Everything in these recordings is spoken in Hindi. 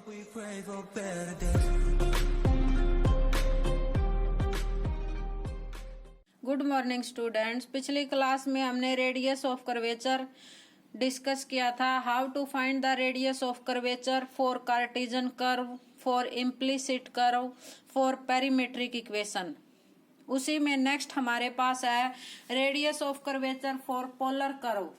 We pray for better days. Good morning students. पिछली क्लास में हमने रेडियस ऑफ कर्वेचर डिस्कस किया था। How to find the radius of curvature for Cartesian curve, for implicit curve, for parametric equation. उसी में नेक्स्ट हमारे पास है radius of curvature for polar curve.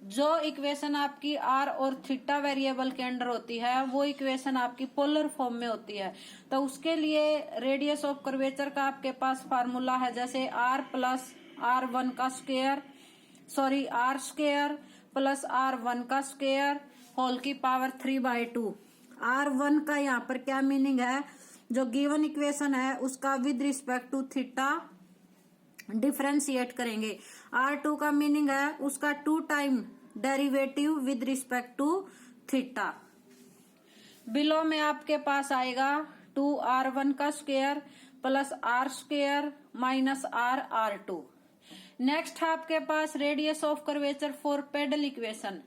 जो इक्वेशन आपकी आर और थीटा वेरिएबल के अंडर होती है वो इक्वेशन आपकी पोलर फॉर्म में होती है। तो उसके लिए रेडियस ऑफ कर्वेचर का आपके पास फार्मूला है, जैसे आर प्लस आर वन का square, sorry R square plus R one का स्क्वायर होल की पावर 3/2। आर वन का यहाँ पर क्या मीनिंग है, जो गिवन इक्वेशन है उसका with respect to theta differentiate करेंगे। R2 का मीनिंग है उसका 2 time derivative with respect to theta. Below में आपके पास आएगा 2R1 का square plus are square minus R2। Next आपके पास radius of curvature for pedal equation.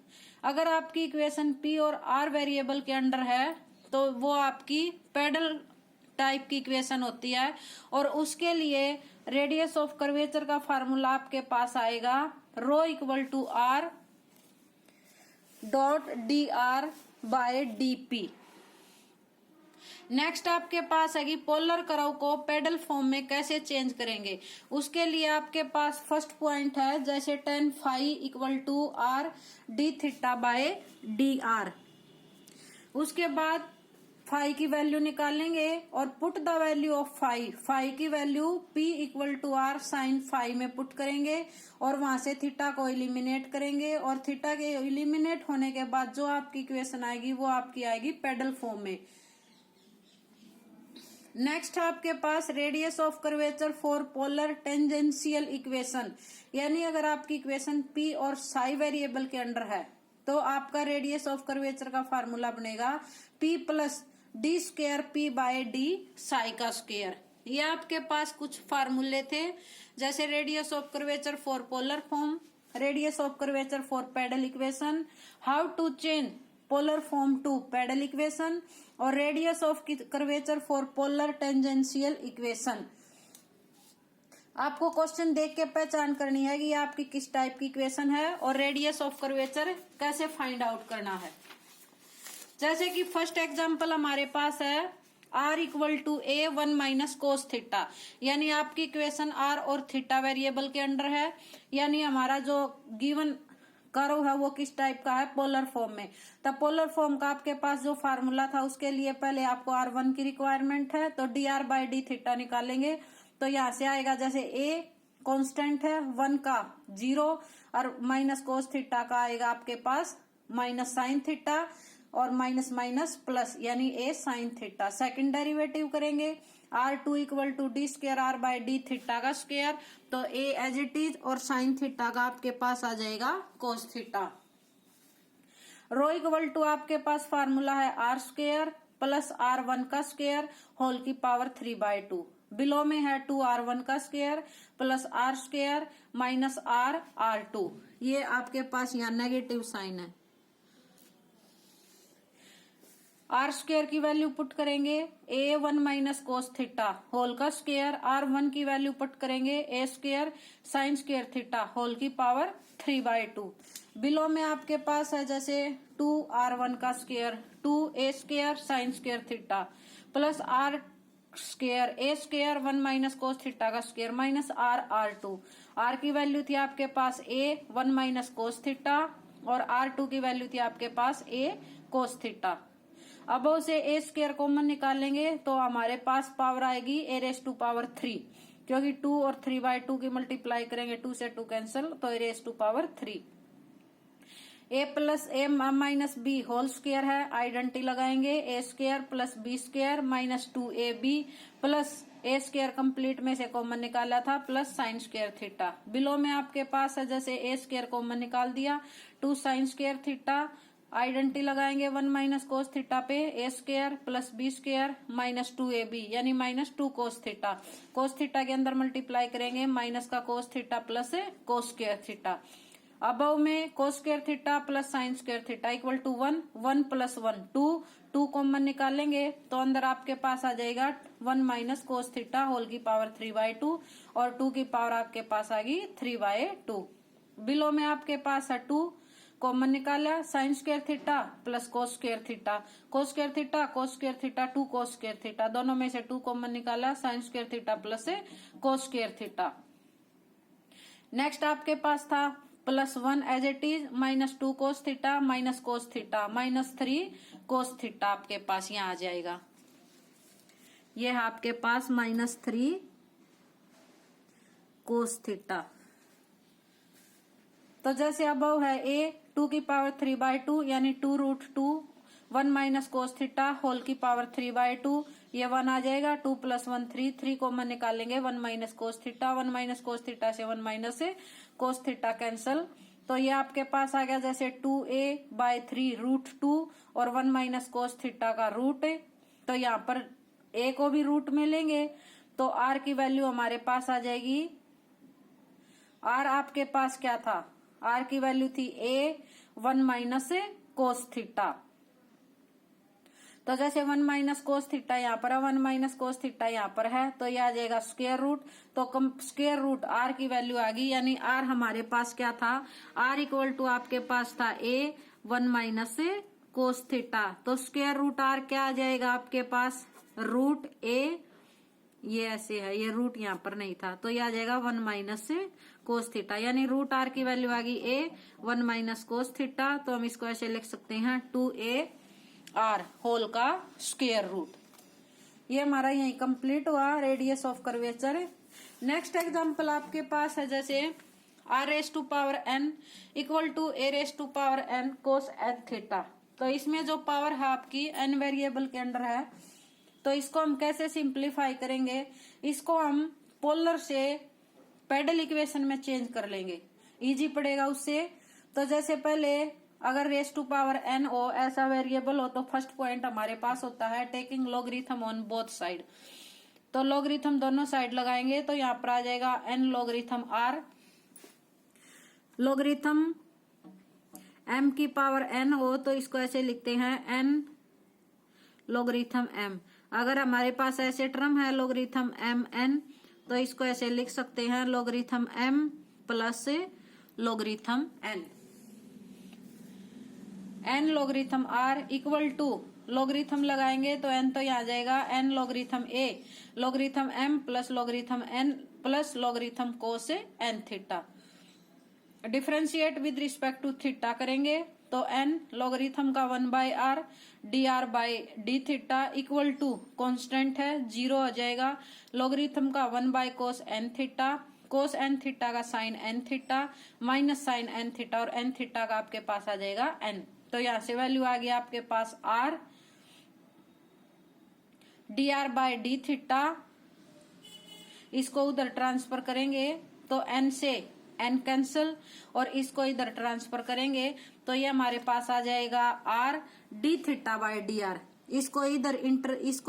अगर आपकी इक्वेशन P और R वेरिएबल के अंडर है तो वो आपकी पेडल टाइप की इक्वेशन होती है, और उसके लिए रेडियस ऑफ कर्वेचर का फार्मूला आपके पास आएगा rho equal to r dot d r by d p. Next आपके पास है कि पोलर कर्व को पेडल फॉर्म में कैसे चेंज करेंगे। उसके लिए आपके पास फर्स्ट पॉइंट है जैसे tan phi equal to r d theta by d r. उसके बाद फाई की वैल्यू निकालेंगे और put the value of phi, phi की value P equal to r sine phi में पुट करेंगे और वहां से थीटा को एलिमिनेट करेंगे, और थीटा के एलिमिनेट होने के बाद जो आपकी इक्वेशन आएगी वो आपकी आएगी पेडल फॉर्म में। नेक्स्ट आपके पास radius of curvature for polar tangential equation, यानी अगर आपकी इक्वेशन P और साई वेरिएबल के अंडर है तो आपका रेडियस ऑफ कर्वेचर का फार्मूला बनेगा P plus d square P by d psi का स्क्वायर। ये आपके पास कुछ फार्मूले थे, जैसे radius of curvature for polar form, radius of curvature for pedal equation, how to change polar form to pedal equation, और radius of curvature for polar tangential equation. आपको क्वेश्चन देख के पहचान करनी है कि ये आपकी किस टाइप की इक्वेशन है और रेडियस ऑफ कर्वेचर कैसे फाइंड आउट करना है। जैसे कि फर्स्ट एग्जांपल हमारे पास है r equal to a 1 minus cos theta, यानी आपकी इक्वेशन r और थीटा वेरिएबल के अंडर है, यानी हमारा जो गिवन कर्व है वो किस टाइप का है, पोलर फॉर्म में। तब पोलर फॉर्म का आपके पास जो फार्मूला था उसके लिए पहले आपको R1 की रिक्वायरमेंट है, तो dr बाय डी थीटा निकालेंगे। तो यहाँ से आएगा जैसे a कांस्टेंट है 1 का 0 और माइनस कोस थीटा का आएगा आपके पास माइनस साइन थीटा और माइनस माइनस प्लस, यानी a sine theta. Second derivative करेंगे R2 equal to D square R by D theta का स्क्वायर, तो a एज इट इज और साइन थीटा का आपके पास आ जाएगा cos theta. Rho equal to आपके पास फार्मूला है आर स्क्वायर प्लस R1 का स्क्वायर होल की पावर 3/2। बिलो में है 2R1 का square plus are square minus R2। ये आपके पास यहाँ नेगेटिव साइन है। आर स्क्वायर की वैल्यू पुट करेंगे a1 minus cos theta whole का स्क्वायर, R1 की वैल्यू पुट करेंगे a square sine square theta whole की पावर 3/2। बिलो में आपके पास है जैसे 2R1 का square 2a square sine square theta plus are square a square 1 minus cos theta का स्क्वायर माइनस R2। R की वैल्यू थी आपके पास a 1 माइनस कोस थीटा और R2 की वैल्यू थी आपके पास a कोस थीटा। अब उसे a स्क्वायर कॉमन निकालेंगे तो हमारे पास पावर आएगी a रेस टू पावर 3, क्योंकि 2 और 3/2 की मल्टीप्लाई करेंगे 2 से 2 कैंसिल, तो a raise to power 3। a plus a minus b whole square है, आइडेंटिटी लगाएंगे a square plus b square minus 2ab plus a square complete में से कॉमन निकाला था plus sine square theta. Below में आपके पास है जैसे a स्क्वायर कॉमन निकाल दिया 2 साइन स्क्वायर थीटा, आइडेंटिटी लगाएंगे 1 माइनस कोस थीटा पे a square plus b square minus 2ab यानी minus 2 cos theta. Cos theta के अंदर मल्टीप्लाई करेंगे माइनस का cos theta plus cos square theta. Above में cos square theta plus sine square theta equal to 1, 1 plus 1 2, 2 common निकालेंगे तो अंदर आपके पास आ जाएगा 1 माइनस कोस थीटा होल की पावर 3/2 और 2 की पावर आपके पास आ गई 3/2। बिलो में आपके पास है 2 कॉमन निकाला, sine square theta plus cos square theta, cos square theta cos square theta 2 cos square theta, दोनों में से 2 कॉमन निकाला, sine square theta plus cos square theta. Next आपके पास था plus 1 as it is minus 2 cos theta minus cos theta minus 3 cos theta आपके पास यहाँ आ जाएगा। ये है आपके पास माइनस 3 कोस थीटा। तो जैसे अबव है ए 2 की पावर 3/2 यानी 2√2 1 माइनस कोस थीटा होल की पावर 3/2, ये 1 आ जाएगा, 2 प्लस 1 3, 3 कॉमन निकालेंगे 1 minus cos theta, 1 minus cos theta से 1 माइनस कोस थीटा कैंसल, तो ये आपके पास आ गया जैसे 2a/3√2 और 1 माइनस कोस थीटा का रूट, तो यहाँ पर a को भी रूट में लेंगे तो r की वैल्यू हमारे पास आ जाएगी, r आपके पास क्या था, r की वैल्यू थी a 1 माइनस कोस थीटा, तो जैसे 1 माइनस कोस थीटा यहाँ पर है 1 माइनस कोस थीटा यहाँ पर है तो ये आ जाएगा स्क्वायर रूट, तो स्क्वायर रूट r की वैल्यू आ गई, यानी r हमारे पास क्या था, r इक्वल टू आपके पास था a 1 माइनस कोस थीटा, तो स्क्वायर रूट r क्या आ जाएगा आपके पास रूट a, ये ऐसे है, ये रूट यहाँ पर नहीं था तो ये आ जाएगा 1 माइनस कोस थीटा, यानी रूट r की वैल्यू आ गई a 1 माइनस कोस थीटा, तो हम इसको ऐसे लिख सकते हैं 2a r होल का स्क्वायर रूट। ये हमारा यही कंप्लीट हुआ radius of curvature. Next example आपके पास है जैसे r⁴n equal to a⁴n cos n theta, तो इसमें जो पावर है आपकी n वेरिएबल के अंडर है, तो इसको हम कैसे सिंप्लीफाई करेंगे, इसको हम पोलर से पेडल इक्वेशन में चेंज कर लेंगे, इजी पड़ेगा उससे। तो जैसे पहले अगर r⁴n हो ऐसा वेरिएबल हो तो फर्स्ट पॉइंट हमारे पास होता है taking logarithm on both side, तो लॉगरिथम दोनों साइड लगाएंगे तो यहाँ पर आ जाएगा n logarithm r, logarithm m की पावर n हो तो इसको ऐसे लिखते हैं n लॉगरिथम m। अगर हमारे पास ऐसे टर्म है लॉगरिथम mn तो इसको ऐसे लिख सकते हैं logarithm m plus logarithm n। n logarithm r equal to logarithm लगाएंगे तो n तो यहाँ आ जाएगा n logarithm a logarithm m plus logarithm n plus logarithm cos n theta. Differentiate with respect to theta करेंगे तो n लॉगरिथम का 1/r dr/d theta equal to constant है 0 हो जाएगा, लॉगरिथम का 1/cos n theta, cos n theta का sine n theta minus sine n theta और n थीटा का आपके पास आ जाएगा n, तो यहाँ से वैल्यू आ गया आपके पास r dr/d थीटा, इसको उधर ट्रांसफर करेंगे तो n से n कैंसिल और इसको इधर ट्रांसफर करेंगे तो ये हमारे पास आ जाएगा r d θ/dr, इसको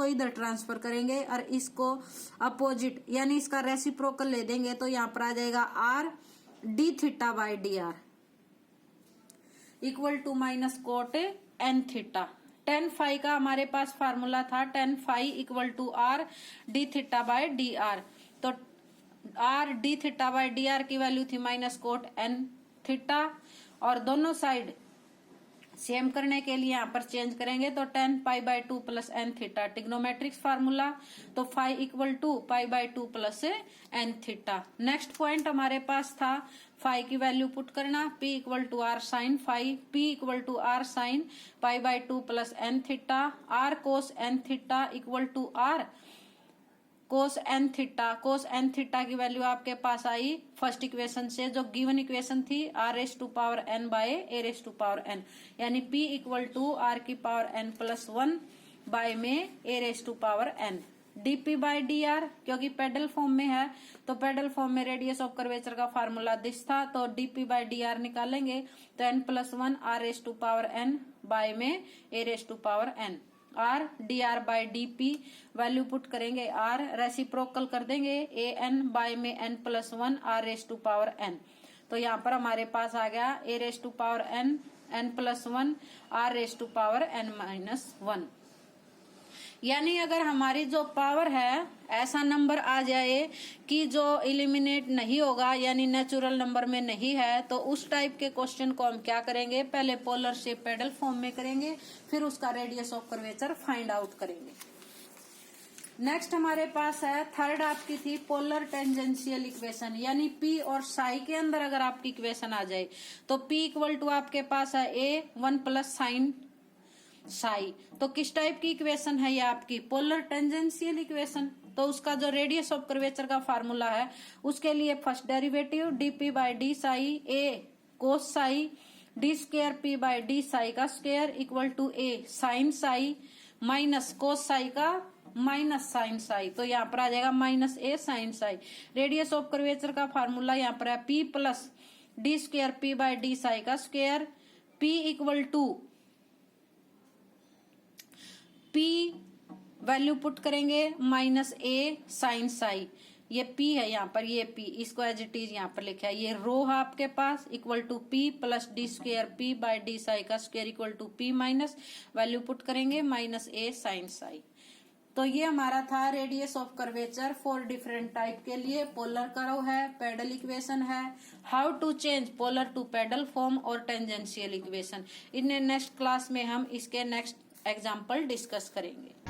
इधर ट्रांसफर करेंगे और इसको अपोजिट यानी इसका रेसिप्रोकल ले देंगे तो यहाँ पर आ जाएगा r d θ/dr equal to minus cot n theta. tan phi का हमारे पास फार्मूला था tan phi equal to r d θ/dr, तो r d θ/dr की वैल्यू थी माइनस कोट n थीटा और दोनों साइड सेम करने के लिए यहाँ पर चेंज करेंगे तो tan π/2 plus n theta trigonometrics formula, तो phi equal to π/2 plus n theta. Next point हमारे पास था फाई की वैल्यू पुट करना, p equal to r sine phi, p equal to r sine π/2 plus n theta, r cos n theta equal to r cos n theta, cos n theta की वैल्यू आपके पास आई फर्स्ट इक्वेशन से जो गिवन इक्वेशन थी r⁴n बाय a⁴n, यानी p इक्वल टू r की पावर n प्लस 1 बाय में a⁴n dp/dr, क्योंकि पेडल फॉर्म में है तो पेडल फॉर्म में रेडियस ऑफ कर्वेचर का फार्मूला दिस था, तो dp/dr निकालेंगे तो n प्लस 1 r⁴n बाय में a⁴n, r dr/dp value put करेंगे r रेसिप्रोकल कर देंगे an बाय में n प्लस 1 r⁴n, तो यहाँ पर हमारे पास आ गया a raise to power n, n+1, r raise to power n-1। यानी अगर हमारी जो पावर है ऐसा नंबर आ जाए कि जो इलिमिनेट नहीं होगा, यानी नेचुरल नंबर में नहीं है, तो उस टाइप के क्वेश्चन को हम क्या करेंगे, पहले पोलर शेप पेडल फॉर्म में करेंगे, फिर उसका radius of curvature find out करेंगे। नेक्स्ट हमारे पास है थर्ड आपकी थी पोलर टेंजेंशियल इक्वेशन, यानी P और साई के अंदर अगर आपकी इक्वेशन आ जाए तो P इक्वल टू आपके पास है A 1 प्लस साइन साई। तो किस टाइप की इक्वेशन है ये आपकी, पोलर टेंजेंशियल इक्वेशन। तो उसका जो रेडियस ऑफ कर्वेचर का फार्मूला है उसके लिए first derivative dp by d psi a cos psi d square p by d psi का square equal to a sine psi minus cos psi का माइनस साइन साई। तो यहाँ पर आ जाएगा minus a sine psi. Radius of curvature का फार्मूला यहाँ पर है p plus d square p by d psi का square, p equal to p value put करेंगे माइनस a साइन साई, ये p है यहाँ पर, ये p, इसको एज इट इज यहाँ पर लिखा है। ये रो है आपके पास equal to p plus d square p by d psi का square equal to p minus value put करेंगे माइनस a साइन साई। तो ये हमारा था radius of curvature for different type के लिए। पोलर कर्व है, पेडल इक्वेशन है, how to change polar to pedal form और tangential equation. In next class में हम इसके नेक्स्ट एग्जाम्पल डिस्कस करेंगे।